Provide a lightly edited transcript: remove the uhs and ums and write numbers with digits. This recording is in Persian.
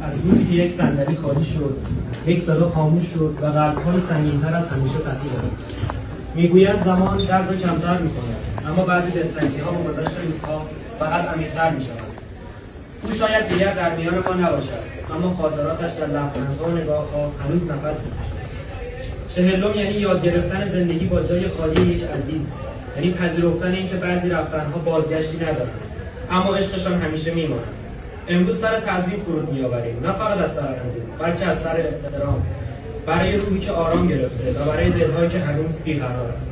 از روزی که یک صندلی خالی شد، یک صدا خاموش شد و قلب‌ها سنگین‌تر از همیشه تپید داد. میگویند زمان درد را کمتر می‌کند، اما بعضی دلتنگی‌ها با گذشت روزها فقط عمیق‌تر می‌شوند. او شاید دیگر در میان ما نباشد، اما خاطراتش در لبخندها و نگاه‌ها هنوز نفس می‌کشد. چهلم یعنی یاد گرفتن زندگی با جای خالی یک عزیز، یعنی پذیرفتن اینکه بعضی رفتن‌ها بازگشتی ندارند، اما عشقشان همیشه می‌ماند. امروز سر تعظیم فرود می‌آوریم، نه فقط از سر اندوه، بلکه از سر احترام برای روحی که آرام گرفته و برای دل‌هایی که هنوز بی‌قرارند.